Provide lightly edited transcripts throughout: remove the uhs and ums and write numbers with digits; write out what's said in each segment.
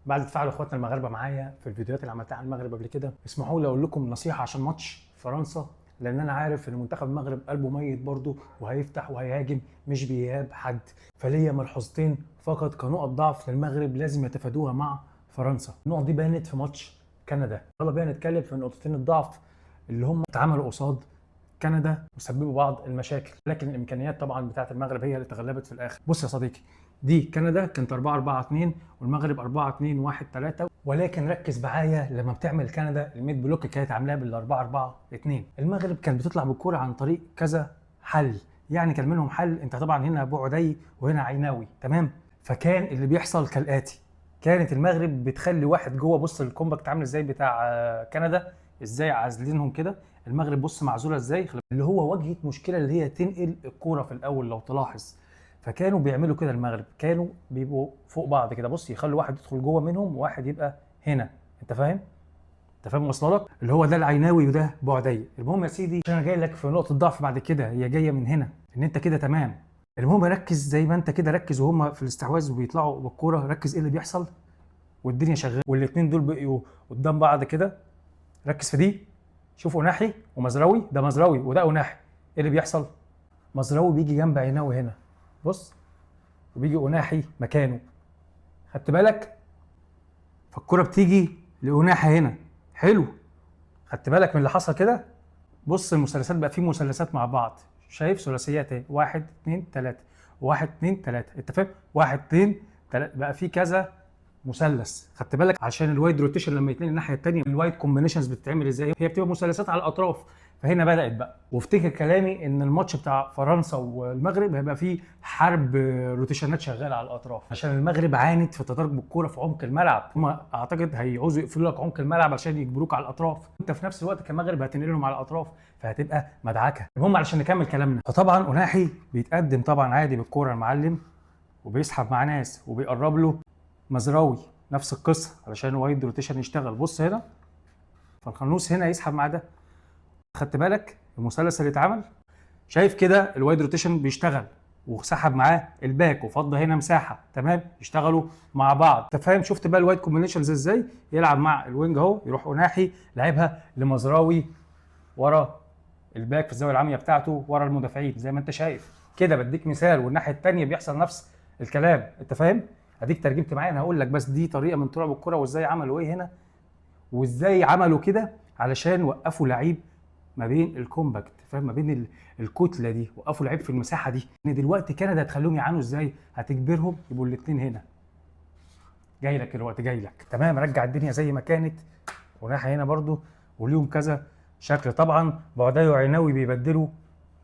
بعد تفاعل اخواتنا المغاربه معايا في الفيديوهات اللي عملتها عن المغرب قبل كده، اسمحوا لي اقول لكم نصيحه عشان ماتش فرنسا، لان انا عارف ان منتخب المغرب قلبه ميت برضه وهيفتح وهيهاجم مش بيهاب حد. فليا ملحوظتين فقط كنقط ضعف للمغرب لازم يتفادوها مع فرنسا. النقط دي بانت في ماتش كندا. يلا بينا نتكلم في نقطتين الضعف اللي هم اتعملوا قصاد كندا وسببوا بعض المشاكل، لكن الامكانيات طبعا بتاعت المغرب هي اللي تغلبت في الاخر. بص يا صديقي، دي كندا كانت 4-4-2 والمغرب 4-2-1-3، ولكن ركز معايا لما بتعمل كندا الميد بلوك كانت عاملاه بال 4-4-2. المغرب كانت بتطلع بالكوره عن طريق كذا حل، يعني كان منهم حل انت طبعا هنا بوعدي وهنا عيناوي، تمام؟ فكان اللي بيحصل كالاتي: كانت المغرب بتخلي واحد جوه، بص الكومباكت عامل ازاي بتاع كندا، ازاي عازلينهم كده. المغرب بص معزوله ازاي، اللي هو واجهت مشكله اللي هي تنقل الكوره في الاول لو تلاحظ. فكانوا بيعملوا كده المغرب، كانوا بيبقوا فوق بعض كده، بص يخلوا واحد يدخل جوه منهم وواحد يبقى هنا. انت فاهم؟ انت فاهم واصله لك؟ اللي هو ده العيناوي وده بعدي. المهم يا سيدي، عشان انا جاي لك في نقطه ضعف بعد كده، هي جايه من هنا ان انت كده تمام. المهم ركز زي ما انت كده، ركز وهم في الاستحواذ وبيطلعوا بالكوره، ركز ايه اللي بيحصل والدنيا شغاله، والاثنين دول بقوا قدام بعض كده. ركز في دي، شوف أناحي ومزراوي، ده مزراوي وده أناحي. ايه اللي بيحصل؟ مزراوي بيجي جنب عيناوي هنا، بص، وبيجي أناحي مكانه، خدت بالك؟ فالكرة بتيجي لأناحي هنا، حلو. خدت بالك من اللي حصل كده؟ بص المثلثات بقى، في مثلثات مع بعض، شايف ثلاثيات اهي، 1 2 3 1 2 3، انت فاهم؟ 1 2 3 بقى في كذا مثلث. خدت بالك؟ عشان الوايد روتيشن لما يتنقل الناحيه الثانيه، الوايد كومبينيشنز بتتعمل ازاي؟ هي بتبقى مثلثات على الاطراف. فهنا بدات بقى، وافتكر كلامي ان الماتش بتاع فرنسا والمغرب هيبقى فيه حرب روتيشنات شغاله على الاطراف، عشان المغرب عانت في التدرج بالكوره في عمق الملعب. هم اعتقد هيعوزوا يقفلوا لك عمق الملعب عشان يجبروك على الاطراف، انت في نفس الوقت كمغرب هتنقلهم على الاطراف، فهتبقى مدعكه. المهم علشان نكمل كلامنا، فطبعا اناحي بيتقدم طبعا عادي بالكوره المعلم، وبيسحب مع ناس وبيقرب له. مزراوي نفس القصه علشان وايد روتيشن يشتغل، بص هنا، فالخنوس هنا يسحب مع ده. خدت بالك المثلث اللي اتعمل؟ شايف كده الوايد روتيشن بيشتغل وسحب معاه الباك وفضى هنا مساحه، تمام، يشتغلوا مع بعض. انت فاهم؟ شفت بقى الوايد كومبينيشنز ازاي؟ يلعب مع الوينج اهو، يروح اناحي لعبها لمزراوي ورا الباك في الزاويه العاميه بتاعته ورا المدافعين زي ما انت شايف كده. بديك مثال، والناحيه الثانيه بيحصل نفس الكلام. انت فاهم؟ اديك ترجمت معايا، انا هقول لك بس دي طريقه من طرق الكره وازاي عملوا ايه هنا، وازاي عملوا كده علشان وقفوا لعيب ما بين الكومباكت، فاهم؟ ما بين الكتله دي، وقفوا لعيب في المساحه دي. ان دلوقتي كندا هتخليهم يعانوا ازاي؟ هتجبرهم يبقوا الاثنين هنا. جاي لك الوقت، جاي لك، تمام. رجع الدنيا زي ما كانت، وناحيه هنا برضو، وليهم كذا شكل. طبعا بعدي وعيناوي بيبدلوا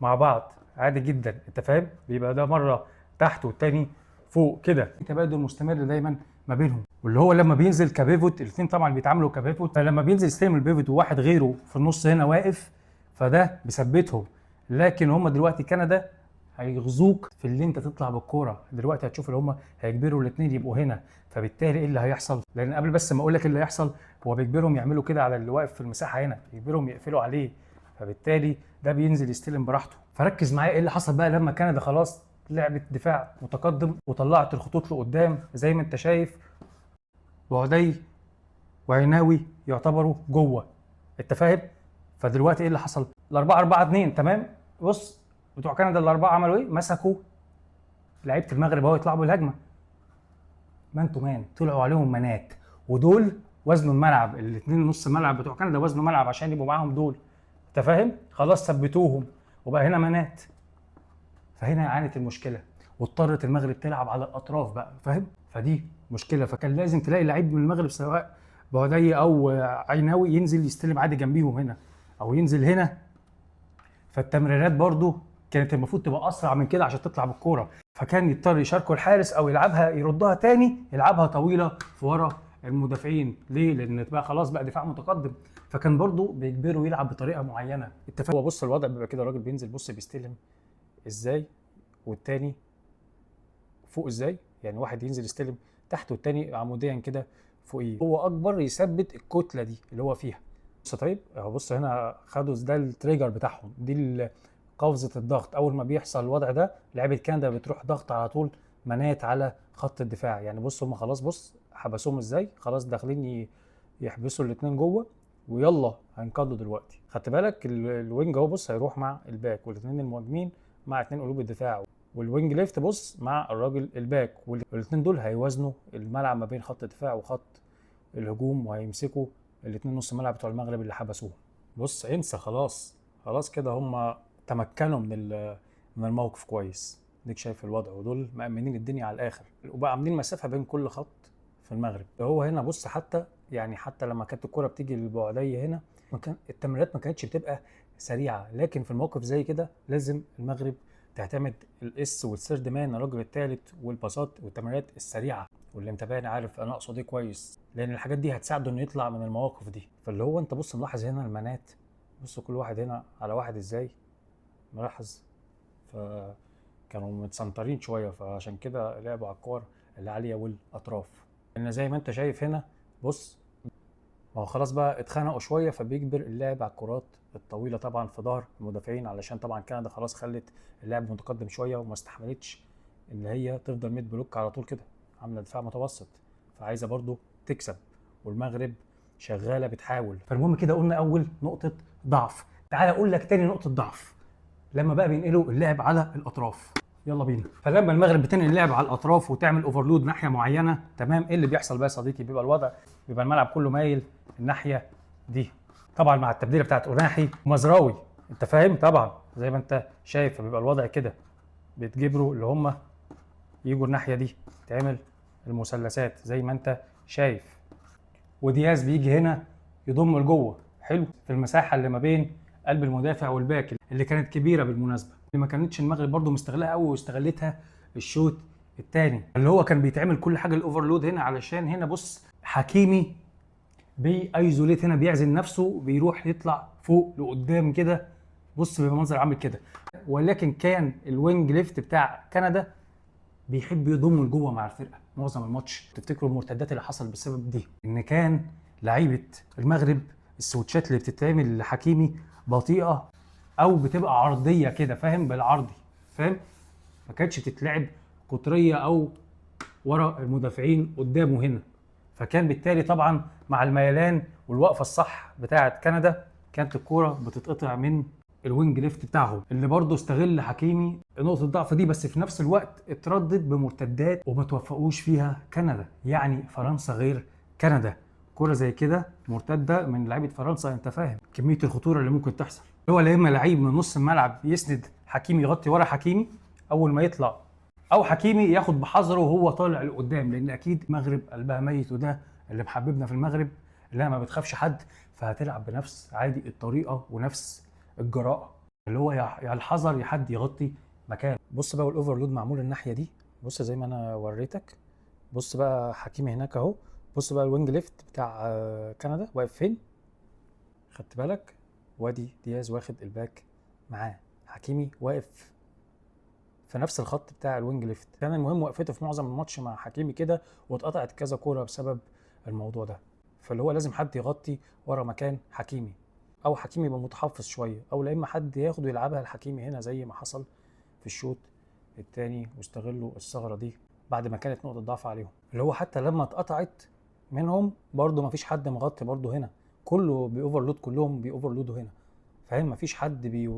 مع بعض عادي جدا، انت فاهم؟ بيبقى ده مره تحت والتاني فوق كده، تبادل مستمر دايما ما بينهم. واللي هو لما بينزل كبيفوت، الاثنين طبعا بيتعاملوا كبيفوت، فلما بينزل يستلم البيفوت وواحد غيره في النص هنا واقف، فده بيثبتهم. لكن هم دلوقتي كندا هيغزوك في اللي انت تطلع بالكوره. دلوقتي هتشوف اللي هم هيجبروا الاثنين يبقوا هنا، فبالتالي ايه اللي هيحصل؟ لان قبل بس ما اقول لك اللي هيحصل، هو بيجبرهم يعملوا كده على اللي واقف في المساحه هنا، بيجبرهم يقفلوا عليه، فبالتالي ده بينزل يستلم براحته. فركز معايا ايه اللي حصل بقى لما كندا خلاص لعبت دفاع متقدم وطلعت الخطوط لقدام زي ما انت شايف. بعدي وعيناوي يعتبروا جوه، انت فاهم؟ فدلوقتي ايه اللي حصل؟ الاربعه 4-2، تمام. بص بتوع كندا الاربعه عملوا ايه؟ مسكوا لعيبه المغرب اهو يطلعوا بالهجمه مان تو مان، طلعوا عليهم منات. ودول وزنوا الملعب، الاثنين نص الملعب بتوع كندا وزنوا ملعب عشان يبقوا معاهم دول، انت فاهم؟ خلاص ثبتوهم وبقى هنا منات. فهنا عانت المشكله، واضطرت المغرب تلعب على الاطراف بقى، فاهم؟ فدي مشكله. فكان لازم تلاقي لعيب من المغرب سواء بعدي او عيناوي ينزل يستلم عادي جنبيهم هنا، او ينزل هنا. فالتمريرات برضو كانت المفروض تبقى اسرع من كده عشان تطلع بالكوره، فكان يضطر يشاركوا الحارس او يلعبها يردها تاني، يلعبها طويله في ورا المدافعين. ليه؟ لان بقى خلاص بقى دفاع متقدم، فكان برضو بيجبره يلعب بطريقه معينه. انت فاهم؟ هو بص الوضع بيبقى كده، الراجل بينزل بص بيستلم ازاي، والتاني فوق ازاي، يعني واحد ينزل يستلم تحت والتاني عموديا كده فوقيه، هو اكبر يثبت الكتله دي اللي هو فيها. بص طيب اهو، بص هنا خدوا ده التريجر بتاعهم، دي قفزه الضغط. اول ما بيحصل الوضع ده لعيبه كندا بتروح ضغط على طول منات على خط الدفاع. يعني بص هم خلاص، بص حبسوهم ازاي، خلاص داخلين يحبسوا الاثنين جوه، ويلا هينقضوا دلوقتي. خدت بالك الوينج اهو بص هيروح مع الباك، والاثنين المهاجمين مع اثنين قلوب الدفاع، والوينج ليفت بص مع الراجل الباك، والاثنين دول هيوازنوا الملعب ما بين خط الدفاع وخط الهجوم، وهيمسكوا الاثنين نص ملعب بتوع المغرب اللي حبسوهم. بص انسى، خلاص كده هم تمكنوا من الموقف كويس. ديك شايف الوضع، ودول مأمنين الدنيا على الاخر، وبقى عاملين مسافه بين كل خط في المغرب. هو هنا بص حتى لما كانت الكرة بتيجي للبعدية هنا، التمريرات ما كانتش بتبقى سريعة، لكن في الموقف زي كده لازم المغرب تعتمد الاس والثيرد مان، الراجل الثالث، والباصات والتمريرات السريعة. واللي متابعني عارف انا اقصد ايه كويس، لان الحاجات دي هتساعده انه يطلع من المواقف دي. فاللي هو انت بص ملاحظ هنا المانات، بص كل واحد هنا على واحد ازاي، ملاحظ؟ فكانوا متسنطرين شوية، فعشان كده لعبوا على الكور العالية والاطراف. ان زي ما انت شايف هنا بص، ما هو خلاص بقى اتخانقوا شويه، فبيجبر اللعب على الكرات الطويله طبعا في ظهر المدافعين، علشان طبعا كندا خلاص خلت اللعب متقدم شويه، وما استحملتش ان هي تفضل ميد بلوك على طول كده، عامله دفاع متوسط، فعايزه برضو تكسب، والمغرب شغاله بتحاول. فالمهم كده قلنا اول نقطه ضعف. تعال اقول لك تاني نقطه ضعف، لما بقى بينقلوا اللعب على الاطراف. يلا بينا. فلما المغرب بتنقل اللعب على الاطراف وتعمل اوفرلود ناحيه معينه، تمام، ايه اللي بيحصل بقى يا صديقي؟ بيبقى الوضع، بيبقى الملعب كله مايل الناحيه دي، طبعا مع التبديله بتاعت أناحي ومزراوي، انت فاهم طبعا زي ما انت شايف. فبيبقى الوضع كده، بيتجبروا اللي هم يجوا الناحيه دي، تعمل المثلثات زي ما انت شايف، ودياز بيجي هنا يضم لجوه، حلو، في المساحه اللي ما بين قلب المدافع والباك، اللي كانت كبيره بالمناسبه، اللي ما كانتش المغرب برضو مستغلها قوي، واستغلتها الشوط الثاني، اللي هو كان بيتعمل كل حاجه الاوفرلود هنا، علشان هنا بص حكيمي بايزوليت هنا، بيعزل نفسه، بيروح يطلع فوق لقدام كده، بص بيبقى منظر عامل كده. ولكن كان الوينج ليفت بتاع كندا بيحب يضم لجوه مع الفرقه معظم الماتش. تفتكروا المرتدات اللي حصل بسبب دي، ان كان لعيبه المغرب السويتشات اللي بتتعمل لحكيمي بطيئه، او بتبقى عرضيه كده، فاهم، بالعرضي، فاهم، ما كانتش تتلعب قطريه او ورا المدافعين قدامه هنا. فكان بالتالي طبعا مع الميلان والوقفه الصح بتاعه كندا، كانت الكوره بتتقطع من الوينج ليفت بتاعهم، اللي برضه استغل حكيمي نقطه الضعف دي، بس في نفس الوقت اتردد بمرتدات وما توفقوش فيها كندا. يعني فرنسا غير كندا، كوره زي كده مرتده من لعيبه فرنسا، انت فاهم كميه الخطوره اللي ممكن تحصل. هو لا اما لعيب من نص الملعب يسند حكيمي، يغطي ورا حكيمي اول ما يطلع، او حكيمي ياخد بحذره وهو طالع لقدام، لان اكيد المغرب قلبها ميت، وده اللي محببنا في المغرب، اللي ما بتخافش حد، فهتلعب بنفس عادي الطريقه ونفس الجراءه، اللي هو يا الحذر يا حد يغطي مكان. بص بقى والاوفرلود معمول الناحيه دي، بص زي ما انا وريتك، بص بقى حكيمي هناك اهو، بص بقى الوينج ليفت بتاع كندا واقف فين، خدت بالك؟ وادي دياز واخد الباك معاه، حكيمي واقف في نفس الخط بتاع الوينج ليفت. كان المهم وقفته في معظم الماتش مع حكيمي كده، واتقطعت كذا كوره بسبب الموضوع ده. فاللي هو لازم حد يغطي ورا مكان حكيمي، او حكيمي يبقى متحفظ شويه، او لا اما حد ياخد ويلعبها لحكيمي هنا زي ما حصل في الشوط الثاني، واستغلوا الثغره دي بعد ما كانت نقطه ضعف عليهم. اللي هو حتى لما اتقطعت منهم برده ما فيش حد مغطي برده هنا، كله بيوفرلود، كلهم بيوفرلودوا هنا، فاهم، مفيش حد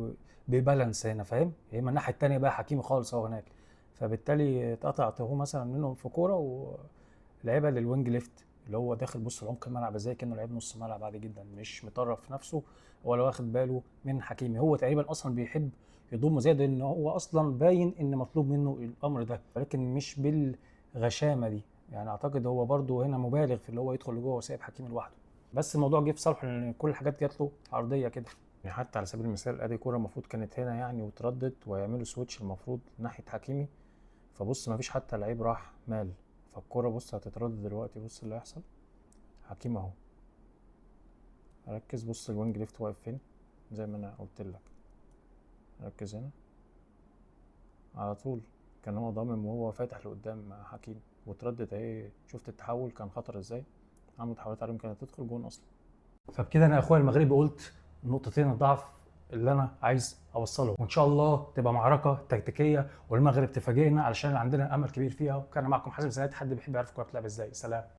بيبالانس هنا، فاهم، يا اما الناحيه الثانيه بقى حكيمي خالص هو هناك. فبالتالي اتقطعت هو مثلا منهم في كوره، ولعبها للوينج ليفت اللي هو داخل بص العمق الملعب ازاي، كانه لعيب نص ملعب عادي جدا، مش مطرف نفسه ولا واخد باله من حكيمي. هو تقريبا اصلا بيحب يضم زياده، ان هو اصلا باين ان مطلوب منه الامر ده، ولكن مش بالغشامه دي. يعني اعتقد هو برده هنا مبالغ في اللي هو يدخل لجوه وسايب حكيمي لوحده، بس الموضوع جه في صالحه لان كل الحاجات جات له عرضيه كده. يعني حتى على سبيل المثال ادي كوره المفروض كانت هنا يعني، وتردد ويعملوا سويتش المفروض ناحيه حكيمي، فبص مفيش حتى لعيب راح مال، فالكوره بص هتتردد دلوقتي، بص اللي هيحصل، حكيم اهو، ركز بص الوينج ليفت واقف فين زي ما انا قلت لك، ركز هنا على طول، كان هو ضامن وهو فاتح لقدام حكيم، وتردد اهي، شفت التحول كان خطر ازاي، عملوا تحولات عليهم كانت تدخل جون اصلا. فبكده انا اخويا المغربي قلت نقطتين الضعف اللي انا عايز اوصله، وان شاء الله تبقى معركه تكتيكيه والمغرب تفاجئنا، علشان عندنا امل كبير فيها. وكان معكم حازم سيد، حد بيحب يعرف الكوره بتلعب ازاي. سلام.